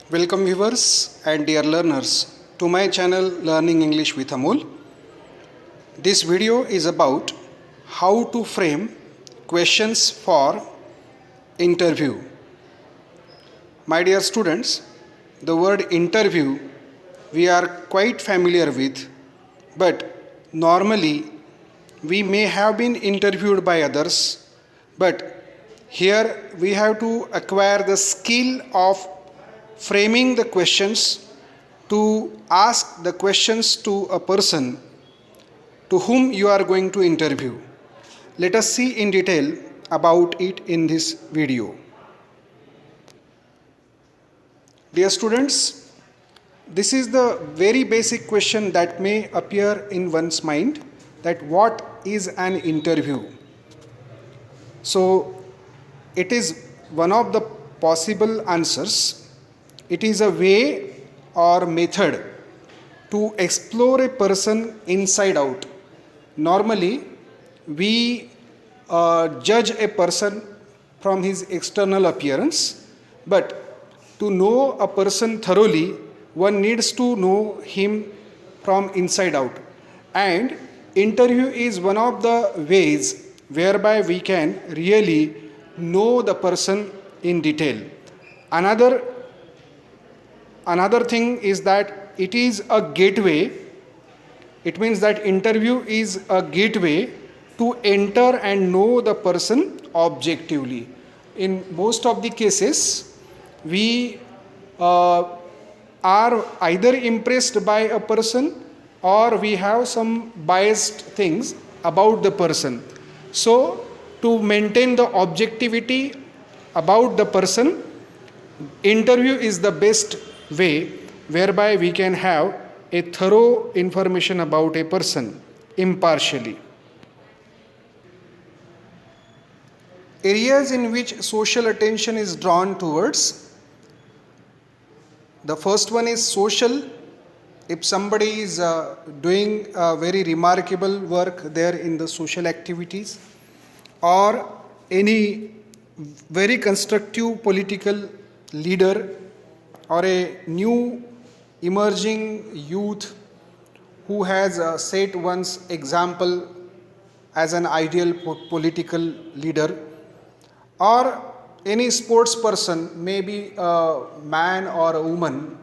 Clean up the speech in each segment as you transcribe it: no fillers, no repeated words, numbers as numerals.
Welcome viewers and dear learners to my channel Learning English with Amol. This video is about how to frame questions for interview. My dear students, the word interview we are quite familiar with, but normally we may have been interviewed by others, but here we have to acquire the skill of framing the questions to ask the questions to a person to whom you are going to interview. Let us see in detail about it in this video. Dear students, this is the very basic question that may appear in one's mind, that what is an interview? So it is one of the possible answers. It is a way or method to explore a person inside out. Normally, we judge a person from his external appearance, but to know a person thoroughly, one needs to know him from inside out. And interview is one of the ways whereby we can really know the person in detail. Another thing is that it is a gateway. It means that interview is a gateway to enter and know the person objectively. In most of the cases, we are either impressed by a person or we have some biased things about the person. So, to maintain the objectivity about the person, interview is the best way whereby we can have a thorough information about a person impartially. Areas in which social attention is drawn towards. The first one is social. If somebody is doing very remarkable work there in the social activities, or any very constructive political leader, or a new emerging youth who has set one's example as an ideal political leader, or any sports person, maybe a man or a woman,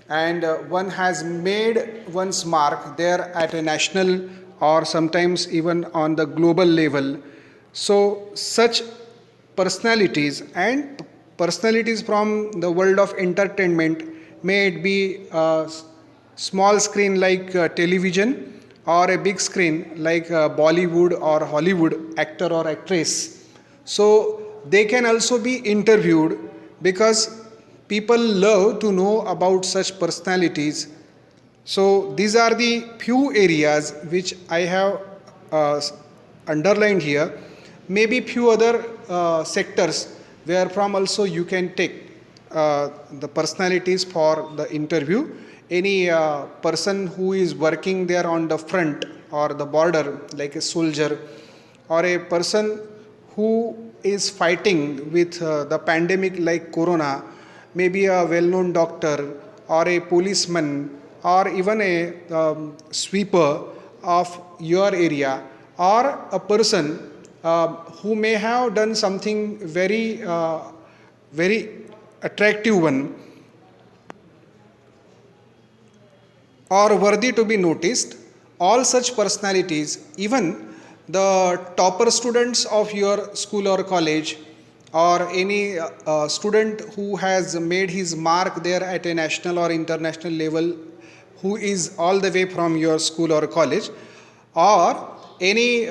and one has made one's mark there at a national or sometimes even on the global level. So such personalities and personalities from the world of entertainment, may it be a small screen like television or a big screen like Bollywood or Hollywood actor or actress. So they can also be interviewed because people love to know about such personalities. So these are the few areas which I have underlined here. Maybe few other sectors where from also you can take the personalities for the interview. Any person who is working there on the front or the border like a soldier, or a person who is fighting with the pandemic like corona, maybe a well-known doctor or a policeman or even a sweeper of your area, or a person who may have done something very attractive one or worthy to be noticed. All such personalities, even the topper students of your school or college, or any student who has made his mark there at a national or international level, who is all the way from your school or college, or any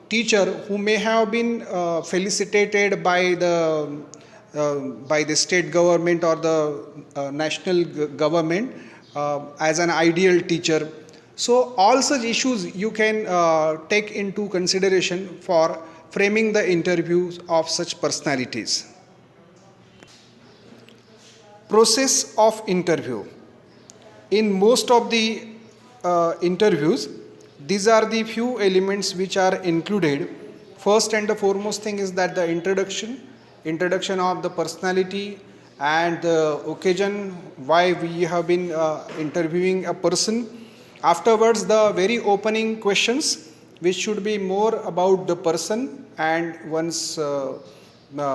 teacher who may have been felicitated by the state government or the national government as an ideal teacher. So all such issues you can take into consideration for framing the interviews of such personalities. Process of interview. In most of the interviews, these are the few elements which are included. First and the foremost thing is that the introduction of the personality and the occasion why we have been interviewing a person. Afterwards, the very opening questions, which should be more about the person and one's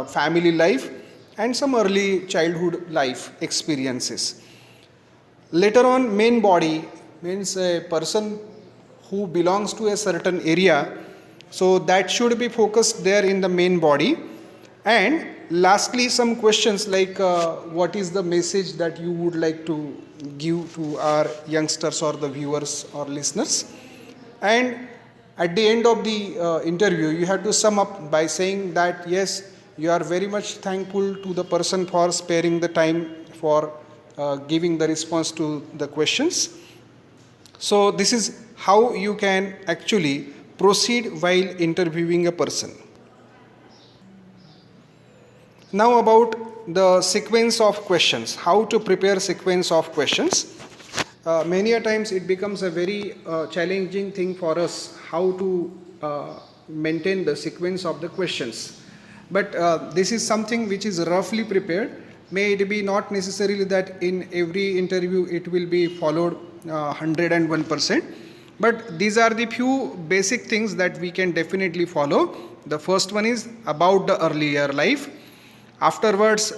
family life and some early childhood life experiences. Later on, main body means a person who belongs to a certain area, so that should be focused there in the main body. And lastly, some questions like what is the message that you would like to give to our youngsters or the viewers or listeners. And at the end of the interview, you have to sum up by saying that yes, you are very much thankful to the person for sparing the time for giving the response to the questions. So this is how you can actually proceed while interviewing a person. Now about the sequence of questions, how to prepare sequence of questions. Many a times it becomes a very challenging thing for us how to maintain the sequence of the questions. But this is something which is roughly prepared. May it be not necessarily that in every interview it will be followed 101%. But these are the few basic things that we can definitely follow. The first one is about the earlier life. Afterwards,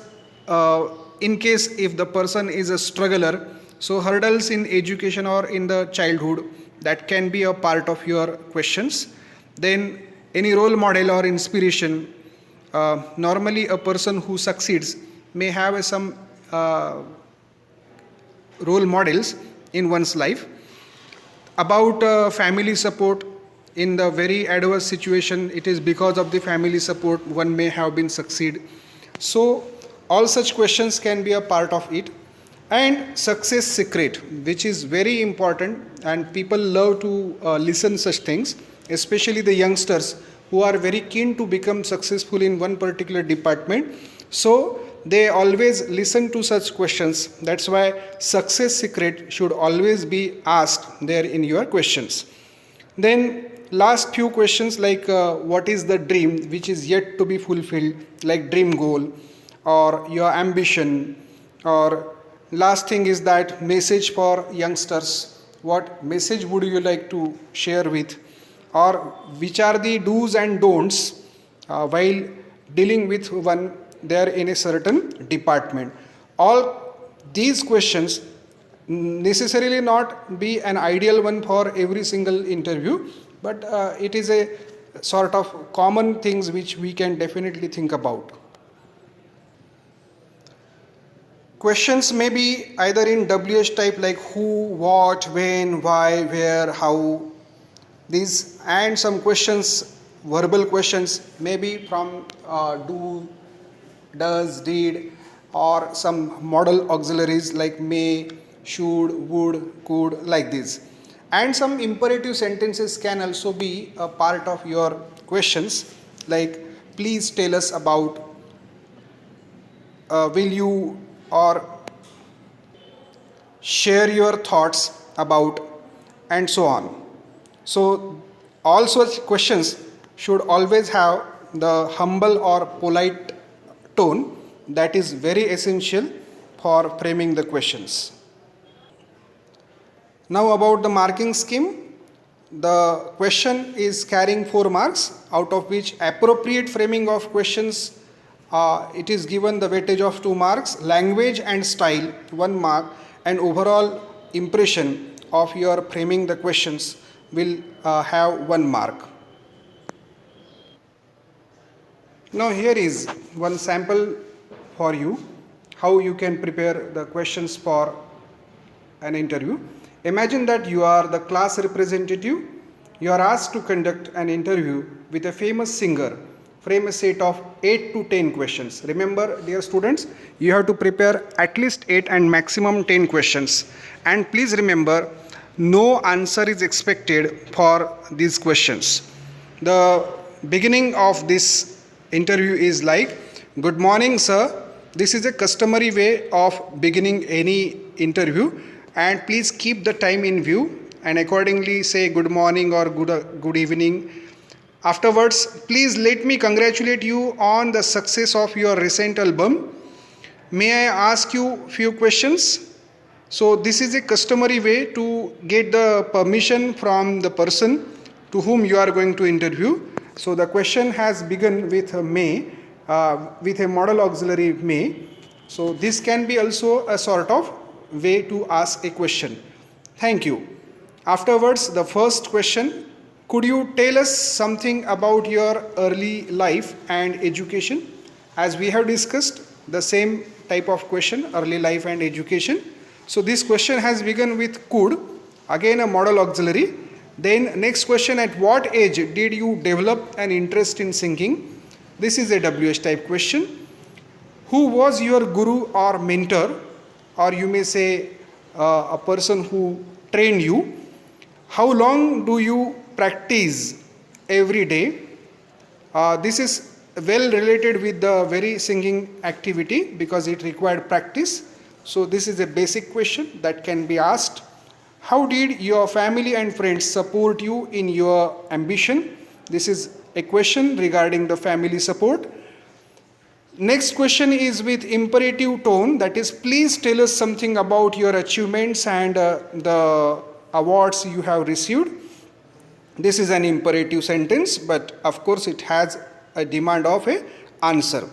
in case if the person is a struggler, so hurdles in education or in the childhood, that can be a part of your questions. Then any role model or inspiration. Normally a person who succeeds may have some role models in one's life. About family support. In the very adverse situation, it is because of the family support one may have been succeed. So all such questions can be a part of it. And success secret, which is very important, and people love to listen such things, especially the youngsters who are very keen to become successful in one particular department. So they always listen to such questions. That's why success secret should always be asked there in your questions. Then last few questions like what is the dream which is yet to be fulfilled, like dream goal or your ambition. Or last thing is that message for youngsters, what message would you like to share with, or which are the do's and don'ts while dealing with one there in a certain department. All these questions necessarily not be an ideal one for every single interview, but it is a sort of common things which we can definitely think about. Questions may be either in WH type like who, what, when, why, where, how. These and some questions, verbal questions, may be from do, does, did, or some modal auxiliaries like may, should, would, could, like this. And some imperative sentences can also be a part of your questions like please tell us about, will you, or share your thoughts about, and so on. So all such questions should always have the humble or polite tone that is very essential for framing the questions. Now about the marking scheme. The question is carrying 4 marks, out of which appropriate framing of questions it is given the weightage of 2 marks, language and style 1 mark, and overall impression of your framing the questions will have 1 mark. Now here is one sample for you how you can prepare the questions for an interview. Imagine that you are the class representative. You are asked to conduct an interview with a famous singer. Frame a set of 8 to 10 questions. Remember, dear students, you have to prepare at least 8 and maximum 10 questions. And please remember, no answer is expected for these questions. The beginning of this interview is like, good morning, sir. This is a customary way of beginning any interview, and please keep the time in view and accordingly say good morning or good evening. Afterwards, please let me congratulate you on the success of your recent album. May I ask you few questions? So this is a customary way to get the permission from the person to whom you are going to interview. So the question has begun with a may, with a modal auxiliary may. So this can be also a sort of way to ask a question. Thank you. Afterwards, the first question, could you tell us something about your early life and education? As we have discussed, the same type of question, early life and education. So this question has begun with could, again a modal auxiliary. Then next question, at what age did you develop an interest in singing? This is a WH type question. Who was your guru or mentor, or you may say a person who trained you? How long do you practice every day? This is well related with the very singing activity because it required practice. So this is a basic question that can be asked. How did your family and friends support you in your ambition? This is a question regarding the family support. Next question is with imperative tone, that is, please tell us something about your achievements and the awards you have received. This is an imperative sentence, but of course it has a demand of an answer.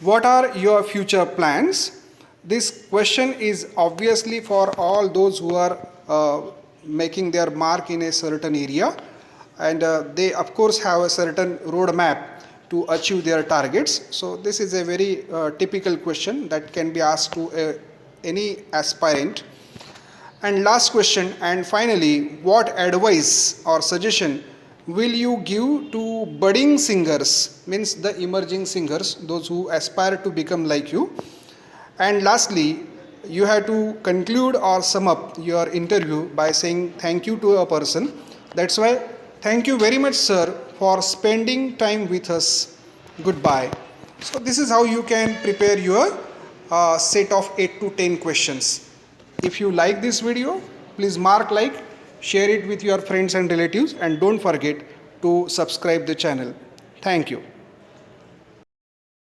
What are your future plans? This question is obviously for all those who are making their mark in a certain area, and they of course have a certain roadmap to achieve their targets. So this is a very typical question that can be asked to any aspirant. And last question, and finally, what advice or suggestion will you give to budding singers, means the emerging singers, those who aspire to become like you? And lastly, you have to conclude or sum up your interview by saying thank you to a person. That's why, thank you very much, sir, for spending time with us. Goodbye. So this is how you can prepare your set of 8 to 10 questions. If you like this video, please mark like, share it with your friends and relatives, and don't forget to subscribe the channel. Thank you.